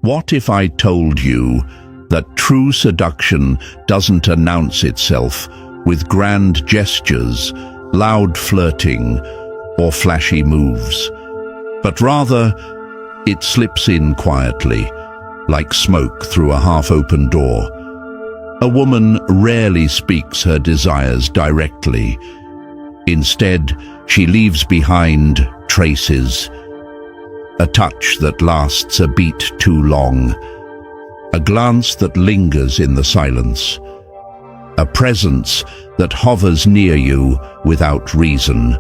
What if I told you that true seduction doesn't announce itself with grand gestures, loud flirting, or flashy moves, but rather it slips in quietly, like smoke through a half-open door? A woman rarely speaks her desires directly. Instead, she leaves behind traces. A touch that lasts a beat too long. A glance that lingers in the silence. A presence that hovers near you without reason.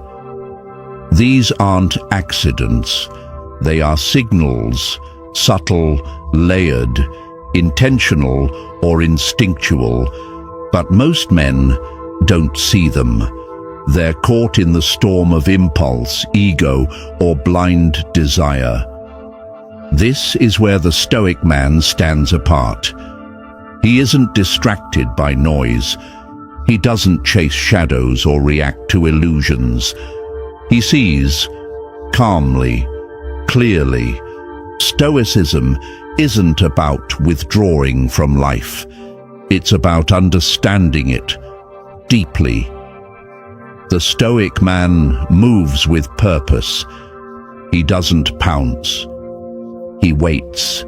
These aren't accidents. They are signals, subtle, layered, intentional or instinctual, but most men don't see them. They're caught in the storm of impulse, ego, or blind desire. This is where the Stoic man stands apart. He isn't distracted by noise. He doesn't chase shadows or react to illusions. He sees calmly, clearly. Stoicism isn't about withdrawing from life. It's about understanding it deeply. The Stoic man moves with purpose. He doesn't pounce. He waits.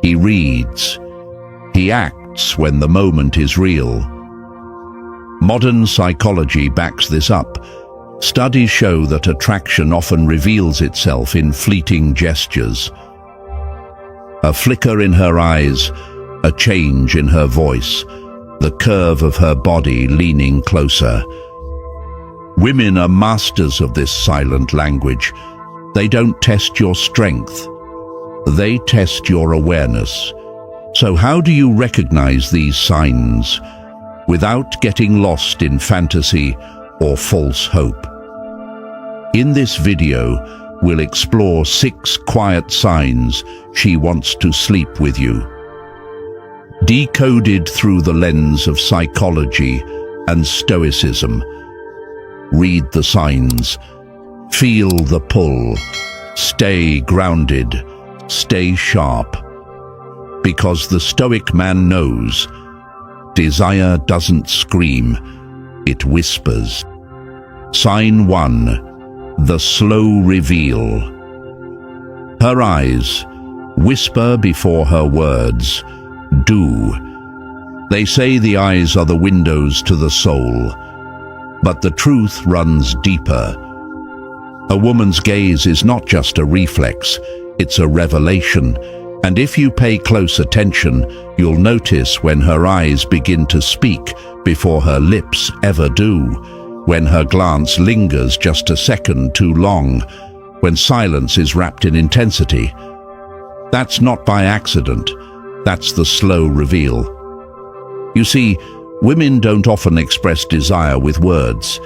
He reads. He acts when the moment is real. Modern psychology backs this up. Studies show that attraction often reveals itself in fleeting gestures. A flicker in her eyes, a change in her voice, the curve of her body leaning closer. Women are masters of this silent language. They don't test your strength. They test your awareness. So how do you recognize these signs without getting lost in fantasy or false hope? In this video, we'll explore 6 quiet signs she wants to sleep with you. Decoded through the lens of psychology and Stoicism. Read the signs. Feel the pull. Stay grounded. Stay sharp. Because the Stoic man knows, desire doesn't scream, it whispers. Sign 1. The slow reveal. Her eyes whisper before her words. Do. They say the eyes are the windows to the soul. But the truth runs deeper. A woman's gaze is not just a reflex, it's a revelation. And if you pay close attention, you'll notice when her eyes begin to speak before her lips ever do, when her glance lingers just a second too long, when silence is wrapped in intensity. That's not by accident, that's the slow reveal. You see, women don't often express desire with words.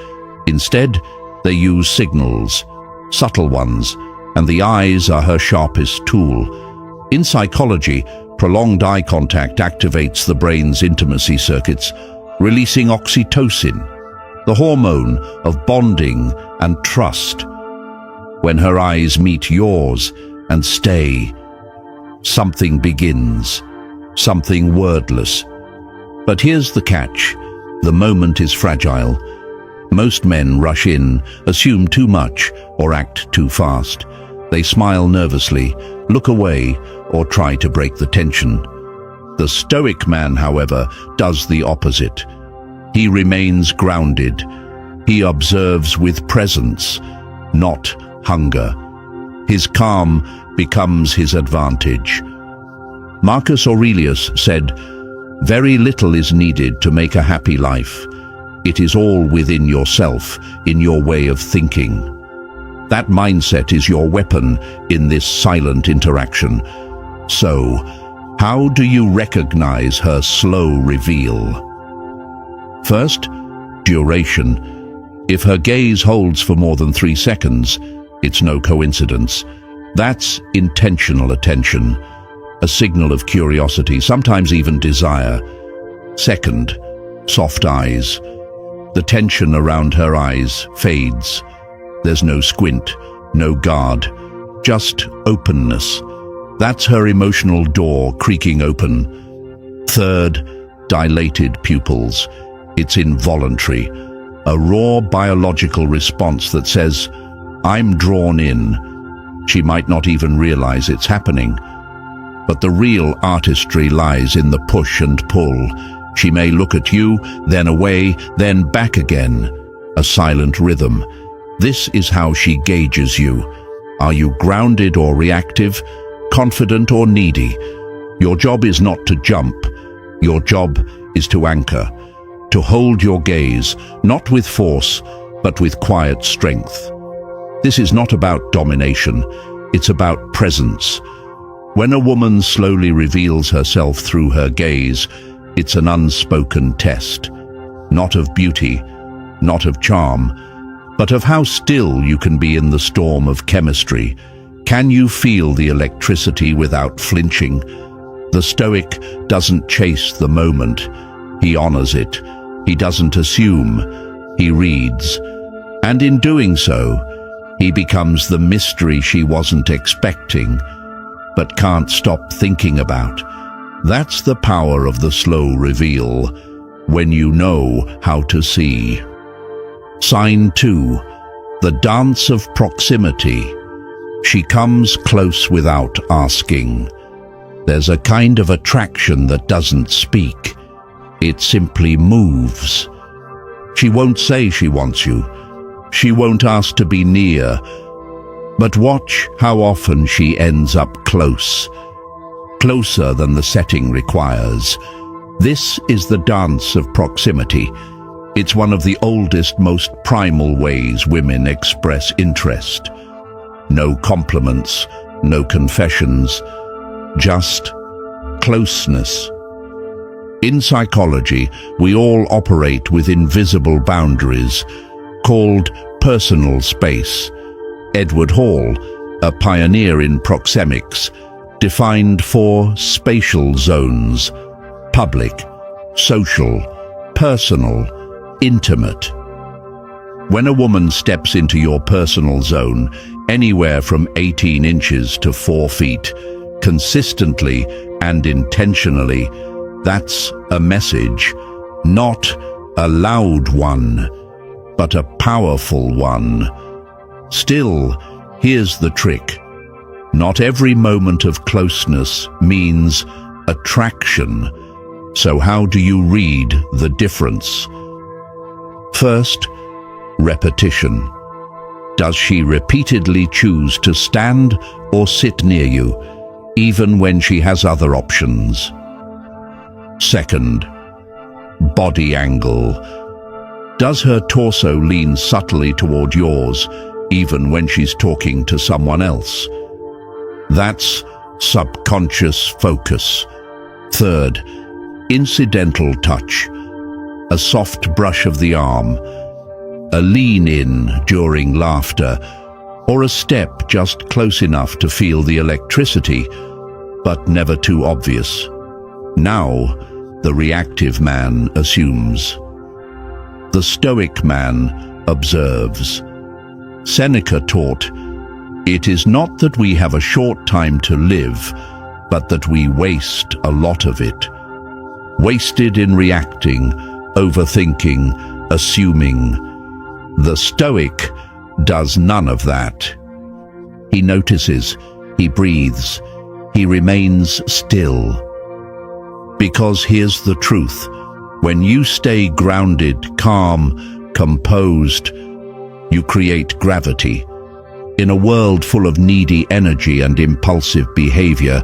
Instead, they use signals, subtle ones, and the eyes are her sharpest tool. In psychology, prolonged eye contact activates the brain's intimacy circuits, releasing oxytocin, the hormone of bonding and trust. When her eyes meet yours and stay, something begins, something wordless. But here's the catch. The moment is fragile. Most men rush in, assume too much, or act too fast. They smile nervously, look away, or try to break the tension. The Stoic man, however, does the opposite. He remains grounded. He observes with presence, not hunger. His calm becomes his advantage. Marcus Aurelius said, "Very little is needed to make a happy life. It is all within yourself, in your way of thinking." That mindset is your weapon in this silent interaction. So, how do you recognize her slow reveal? First, duration. If her gaze holds for more than 3 seconds, it's no coincidence. That's intentional attention, a signal of curiosity, sometimes even desire. Second, soft eyes. The tension around her eyes fades. There's no squint, no guard, just openness. That's her emotional door creaking open. Third, dilated pupils. It's involuntary, a raw biological response that says, "I'm drawn in." She might not even realize it's happening. But the real artistry lies in the push and pull. She may look at you, then away, then back again. A silent rhythm. This is how she gauges you. Are you grounded or reactive, confident or needy? Your job is not to jump. Your job is to anchor, to hold your gaze, not with force, but with quiet strength. This is not about domination, it's about presence. When a woman slowly reveals herself through her gaze, it's an unspoken test, not of beauty, not of charm, but of how still you can be in the storm of chemistry. Can you feel the electricity without flinching? The Stoic doesn't chase the moment, he honors it. He doesn't assume, he reads. And in doing so, he becomes the mystery she wasn't expecting, but can't stop thinking about. That's the power of the slow reveal, when you know how to see. Sign 2, the dance of proximity. She comes close without asking. There's a kind of attraction that doesn't speak. It simply moves. She won't say she wants you. She won't ask to be near. But watch how often she ends up close. Closer than the setting requires. This is the dance of proximity. It's one of the oldest, most primal ways women express interest. No compliments, no confessions, just closeness. In psychology, we all operate with invisible boundaries, called personal space. Edward Hall, a pioneer in proxemics, defined 4 spatial zones: public, social, personal, intimate. When a woman steps into your personal zone, anywhere from 18 inches to 4 feet, consistently and intentionally, that's a message, not a loud one, but a powerful one. Still, here's the trick. Not every moment of closeness means attraction. So how do you read the difference? First, repetition. Does she repeatedly choose to stand or sit near you, even when she has other options? Second, body angle. Does her torso lean subtly toward yours, even when she's talking to someone else? That's subconscious focus. Third, incidental touch. A soft brush of the arm, a lean in during laughter, or a step just close enough to feel the electricity, but never too obvious. Now, the reactive man assumes. The Stoic man observes. Seneca taught, "It is not that we have a short time to live, but that we waste a lot of it." Wasted in reacting, overthinking, assuming. The Stoic does none of that. He notices, he breathes, he remains still. Because here's the truth. When you stay grounded, calm, composed, you create gravity. In a world full of needy energy and impulsive behavior,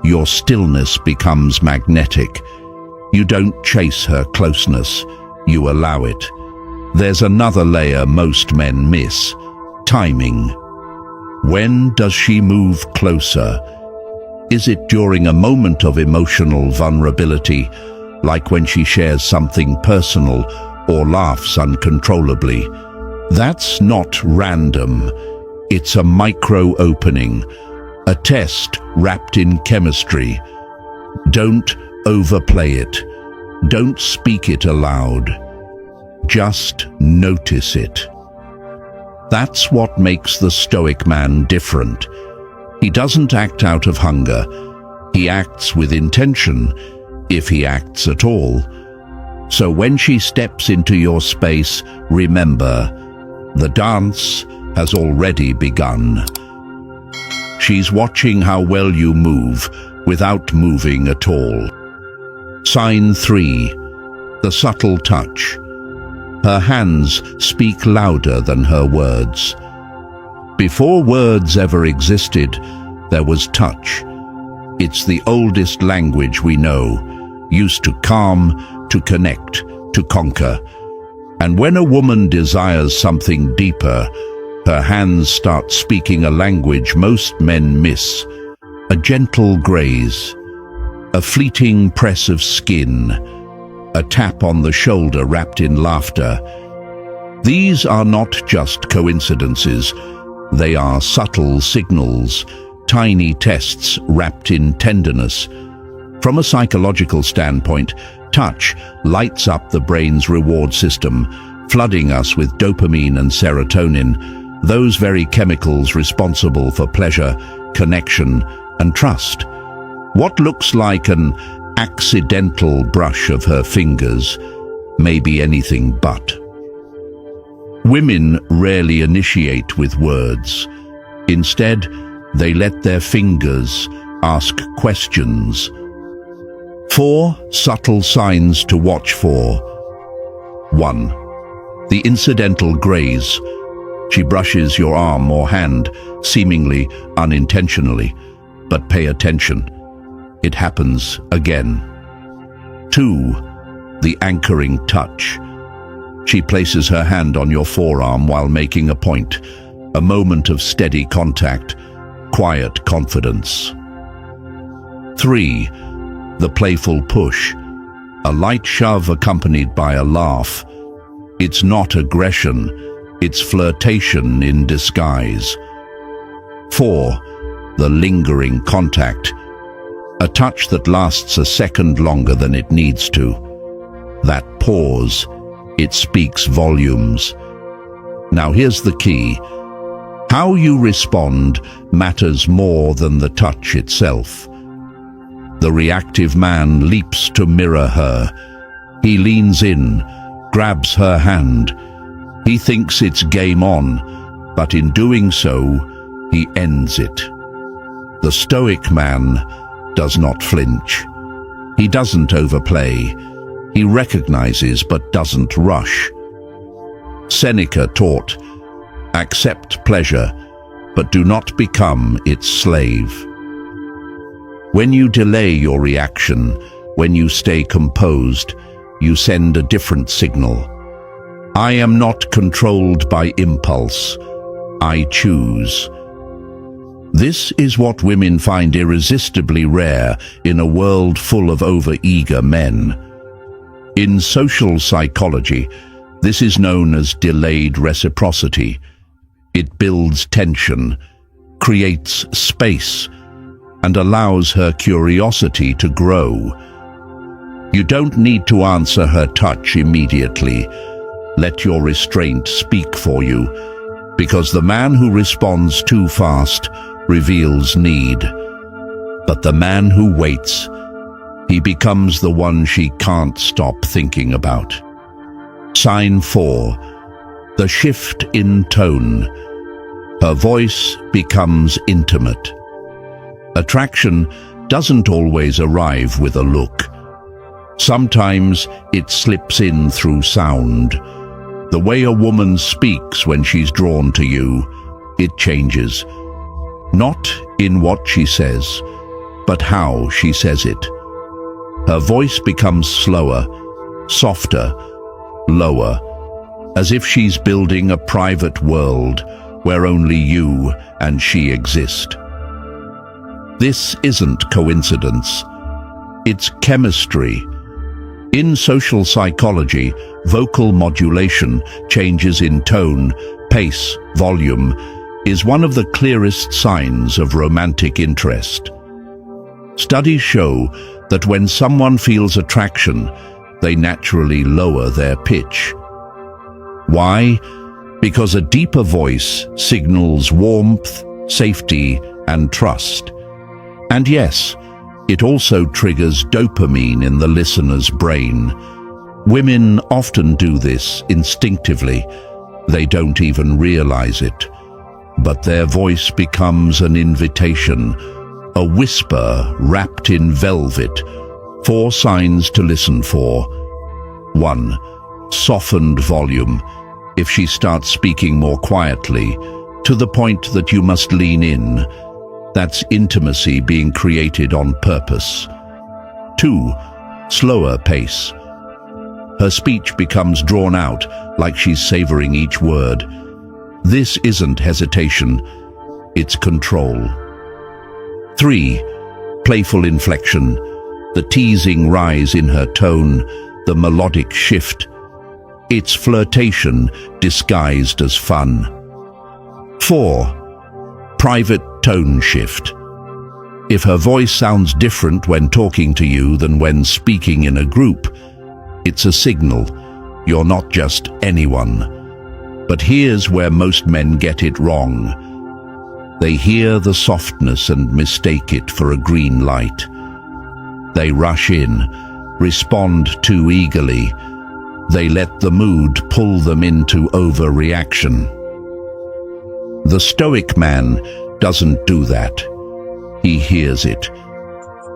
your stillness becomes magnetic. You don't chase her closeness, you allow it. There's another layer most men miss: timing. When does she move closer? Is it during a moment of emotional vulnerability, like when she shares something personal or laughs uncontrollably? That's not random. It's a micro-opening, a test wrapped in chemistry. Don't overplay it. Don't speak it aloud. Just notice it. That's what makes the Stoic man different. He doesn't act out of hunger. He acts with intention, if he acts at all. So when she steps into your space, remember, the dance has already begun. She's watching how well you move without moving at all. Sign 3. The subtle touch. Her hands speak louder than her words. Before words ever existed, there was touch. It's the oldest language we know, used to calm, to connect, to conquer. And when a woman desires something deeper, her hands start speaking a language most men miss. A gentle graze, a fleeting press of skin, a tap on the shoulder wrapped in laughter. These are not just coincidences. They are subtle signals, tiny tests wrapped in tenderness. From a psychological standpoint, touch lights up the brain's reward system, flooding us with dopamine and serotonin, those very chemicals responsible for pleasure, connection, and trust. What looks like an accidental brush of her fingers may be anything but. Women rarely initiate with words. Instead, they let their fingers ask questions. 4 subtle signs to watch for. 1. The incidental graze. She brushes your arm or hand, seemingly unintentionally, but pay attention. It happens again. 2. The anchoring touch. She places her hand on your forearm while making a point, a moment of steady contact, quiet confidence. 3. The playful push. A light shove accompanied by a laugh. It's not aggression, it's flirtation in disguise. 4. The lingering contact. A touch that lasts a second longer than it needs to. That pause, it speaks volumes. Now here's the key. How you respond matters more than the touch itself. The reactive man leaps to mirror her. He leans in, grabs her hand. He thinks it's game on, but in doing so, he ends it. The Stoic man does not flinch. He doesn't overplay. He recognizes but doesn't rush. Seneca taught, accept pleasure, but do not become its slave. When you delay your reaction, when you stay composed, you send a different signal. I am not controlled by impulse. I choose. This is what women find irresistibly rare in a world full of over-eager men. In social psychology, this is known as delayed reciprocity. It builds tension, creates space, and allows her curiosity to grow. You don't need to answer her touch immediately. Let your restraint speak for you, because the man who responds too fast reveals need. But the man who waits, he becomes the one she can't stop thinking about. Sign 4. The shift in tone. Her voice becomes intimate. Attraction doesn't always arrive with a look. Sometimes it slips in through sound. The way a woman speaks when she's drawn to you, it changes. Not in what she says, but how she says it. Her voice becomes slower, softer, lower, as if she's building a private world where only you and she exist. This isn't coincidence. It's chemistry. In social psychology, vocal modulation, changes in tone, pace, volume, is one of the clearest signs of romantic interest. Studies show that when someone feels attraction, they naturally lower their pitch. Why? Because a deeper voice signals warmth, safety, and trust. And yes, it also triggers dopamine in the listener's brain. Women often do this instinctively. They don't even realize it. But their voice becomes an invitation, a whisper wrapped in velvet. 4 signs to listen for. 1. Softened volume. If she starts speaking more quietly, to the point that you must lean in, that's intimacy being created on purpose. 2. Slower pace. Her speech becomes drawn out, like she's savoring each word. This isn't hesitation, it's control. 3. Playful inflection. The teasing rise in her tone, the melodic shift. It's flirtation disguised as fun. 4. Private tone shift. If her voice sounds different when talking to you than when speaking in a group, it's a signal you're not just anyone. But here's where most men get it wrong. They hear the softness and mistake it for a green light. They rush in, respond too eagerly. They let the mood pull them into overreaction. The Stoic man doesn't do that. He hears it.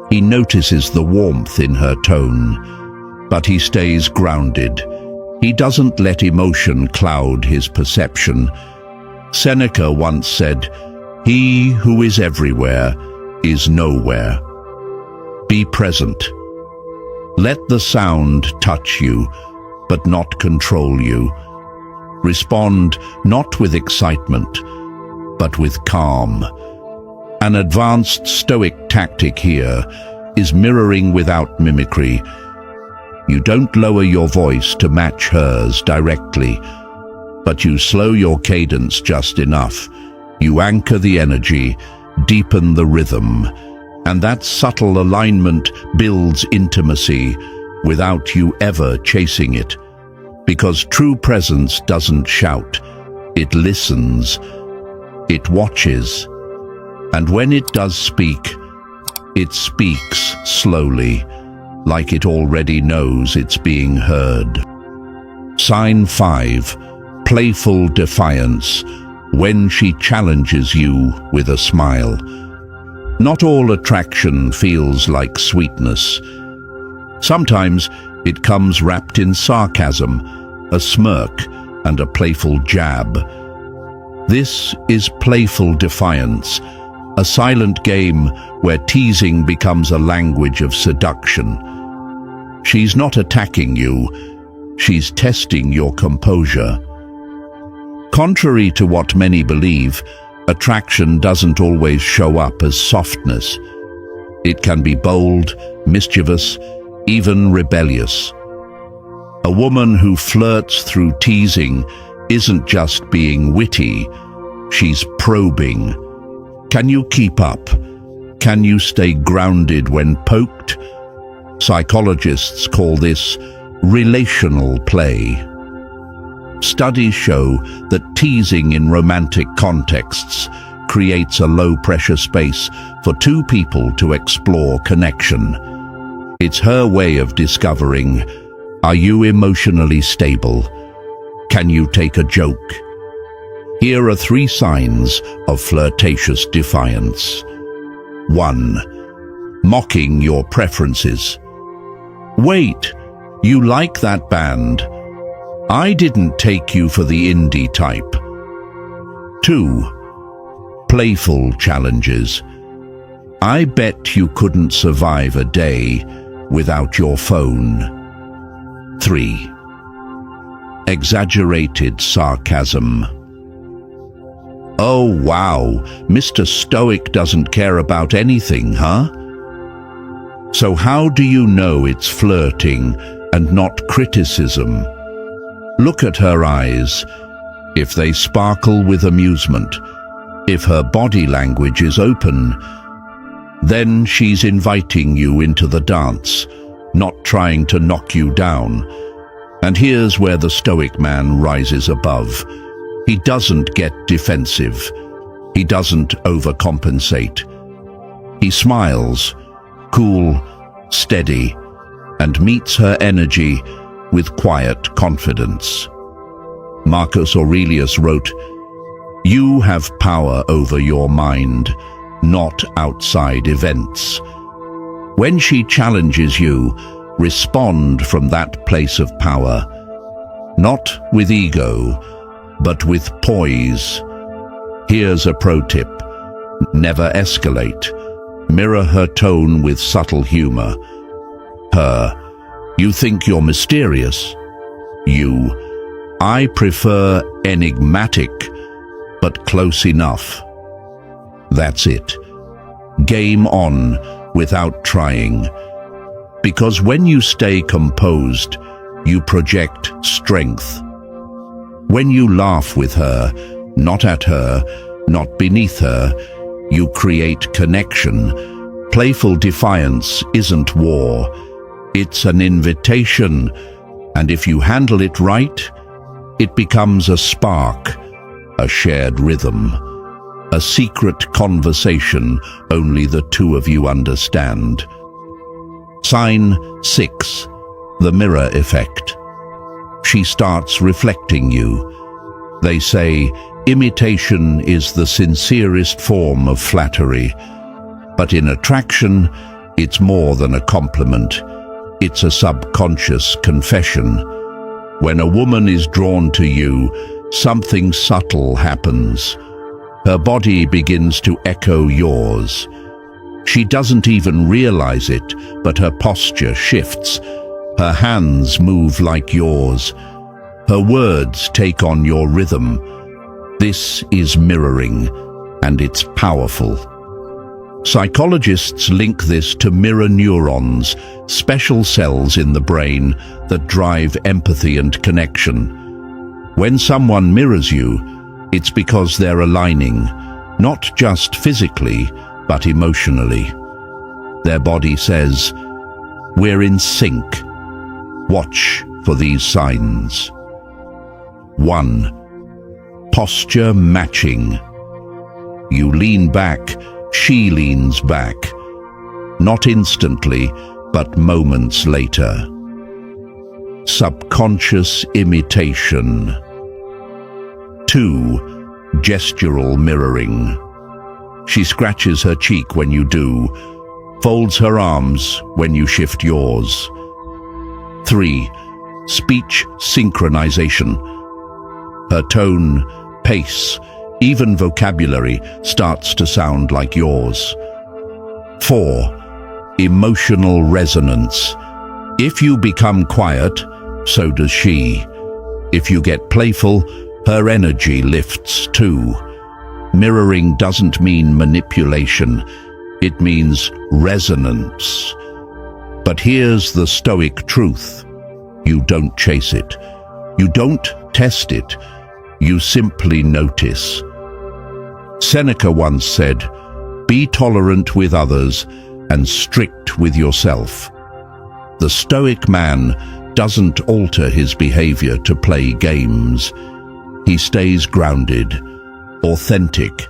He notices the warmth in her tone, but he stays grounded. He doesn't let emotion cloud his perception. Seneca once said, "He who is everywhere is nowhere." Be present. Let the sound touch you, but not control you. Respond not with excitement, but with calm. An advanced Stoic tactic here is mirroring without mimicry. You don't lower your voice to match hers directly, but you slow your cadence just enough. You anchor the energy, deepen the rhythm, and that subtle alignment builds intimacy without you ever chasing it. Because true presence doesn't shout, it listens, it watches, and when it does speak, it speaks slowly, like it already knows it's being heard. Sign 5. Playful defiance. When she challenges you with a smile. Not all attraction feels like sweetness. Sometimes it comes wrapped in sarcasm, a smirk, and a playful jab. This is playful defiance, a silent game where teasing becomes a language of seduction. She's not attacking you, she's testing your composure. Contrary to what many believe, attraction doesn't always show up as softness. It can be bold, mischievous, even rebellious. A woman who flirts through teasing isn't just being witty, she's probing. Can you keep up? Can you stay grounded when poked? Psychologists call this relational play. Studies show that teasing in romantic contexts creates a low-pressure space for two people to explore connection. It's her way of discovering, are you emotionally stable? Can you take a joke? Here are 3 signs of flirtatious defiance. 1. Mocking your preferences. Wait, you like that band? I didn't take you for the indie type. 2. Playful challenges. I bet you couldn't survive a day without your phone. 3. Exaggerated sarcasm. Oh wow, Mr. Stoic doesn't care about anything, huh? So how do you know it's flirting and not criticism? Look at her eyes. If they sparkle with amusement, if her body language is open, then she's inviting you into the dance, not trying to knock you down. And here's where the Stoic man rises above. He doesn't get defensive. He doesn't overcompensate. He smiles, cool, steady, and meets her energy with quiet confidence. Marcus Aurelius wrote, "You have power over your mind, not outside events." When she challenges you, respond from that place of power, not with ego, but with poise. Here's a pro tip: never escalate. Mirror her tone with subtle humor. Her, "You think you're mysterious." You, "I prefer enigmatic, but close enough." That's it. Game on without trying. Because when you stay composed, you project strength. When you laugh with her, not at her, not beneath her, you create connection. Playful defiance isn't war. It's an invitation, and if you handle it right, it becomes a spark, a shared rhythm, a secret conversation only the two of you understand. Sign 6. The mirror effect. She starts reflecting you. They say imitation is the sincerest form of flattery, but in attraction, it's more than a compliment. It's a subconscious confession. When a woman is drawn to you, something subtle happens. Her body begins to echo yours. She doesn't even realize it, but her posture shifts. Her hands move like yours. Her words take on your rhythm. This is mirroring, and it's powerful. Psychologists link this to mirror neurons, special cells in the brain that drive empathy and connection. When someone mirrors you, it's because they're aligning, not just physically, but emotionally. Their body says, "We're in sync." Watch for these signs. 1. Posture matching. You lean back, she leans back. Not instantly, but moments later. Subconscious imitation. 2. Gestural mirroring. She scratches her cheek when you do, folds her arms when you shift yours. 3. Speech synchronization. Her tone, pace, even vocabulary starts to sound like yours. 4. Emotional resonance. If you become quiet, so does she. If you get playful, her energy lifts too. Mirroring doesn't mean manipulation, it means resonance. But here's the Stoic truth. You don't chase it. You don't test it. You simply notice. Seneca once said, "Be tolerant with others and strict with yourself." The Stoic man doesn't alter his behavior to play games. He stays grounded, authentic.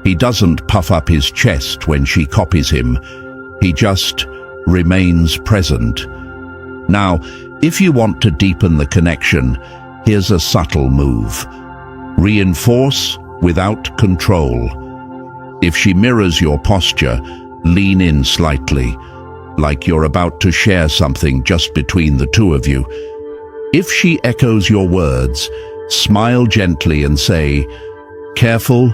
He doesn't puff up his chest when she copies him. He just remains present. Now, if you want to deepen the connection, here's a subtle move. Reinforce without control. If she mirrors your posture, lean in slightly, like you're about to share something just between the two of you. If she echoes your words, smile gently and say, "Careful,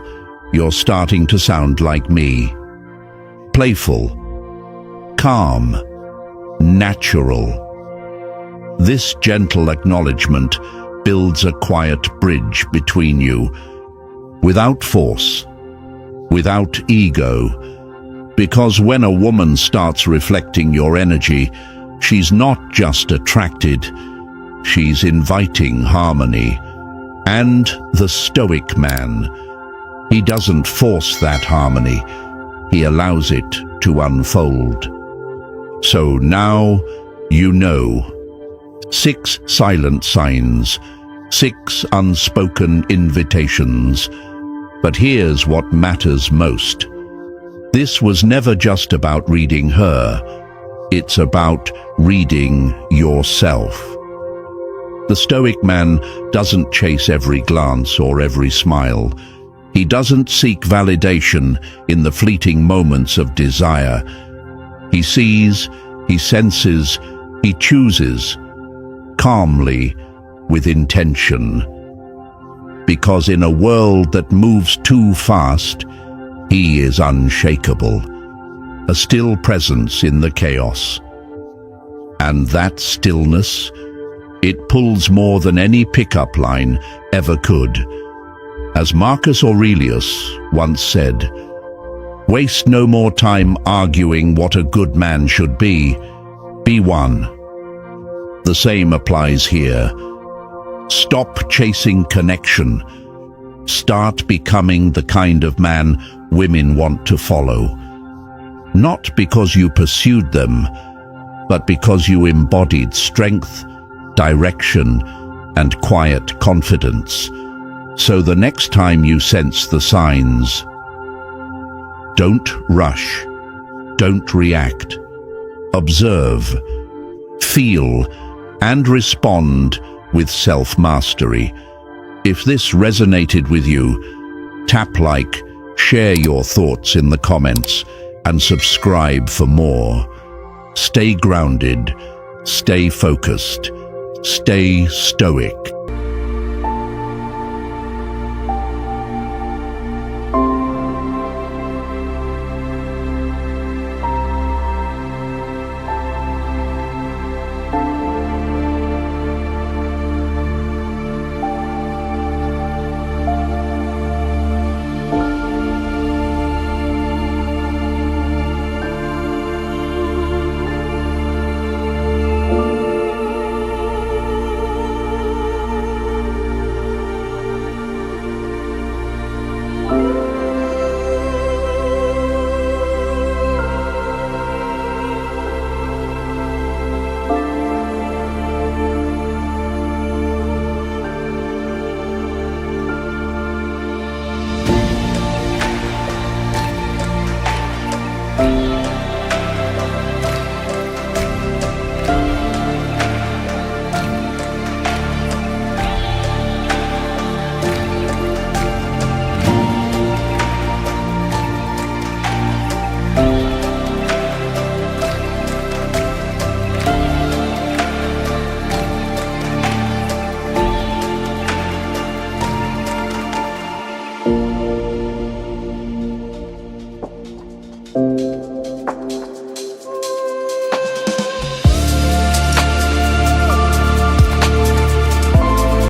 you're starting to sound like me." Playful, calm, natural. This gentle acknowledgement builds a quiet bridge between you, without force, without ego. Because when a woman starts reflecting your energy, she's not just attracted, she's inviting harmony. And the Stoic man, he doesn't force that harmony, he allows it to unfold. So now you know. 6 silent signs, 6 unspoken invitations. But here's what matters most. This was never just about reading her. It's about reading yourself. The Stoic man doesn't chase every glance or every smile. He doesn't seek validation in the fleeting moments of desire. He sees, he senses, he chooses, calmly, with intention. Because in a world that moves too fast, he is unshakable, a still presence in the chaos. And that stillness, it pulls more than any pickup line ever could. As Marcus Aurelius once said, "Waste no more time arguing what a good man should be one." The same applies here. Stop chasing connection. Start becoming the kind of man women want to follow. Not because you pursued them, but because you embodied strength, direction, and quiet confidence. So the next time you sense the signs, don't rush, don't react. Observe, feel, and respond with self-mastery. If this resonated with you, tap like, share your thoughts in the comments, and subscribe for more. Stay grounded, stay focused, stay stoic.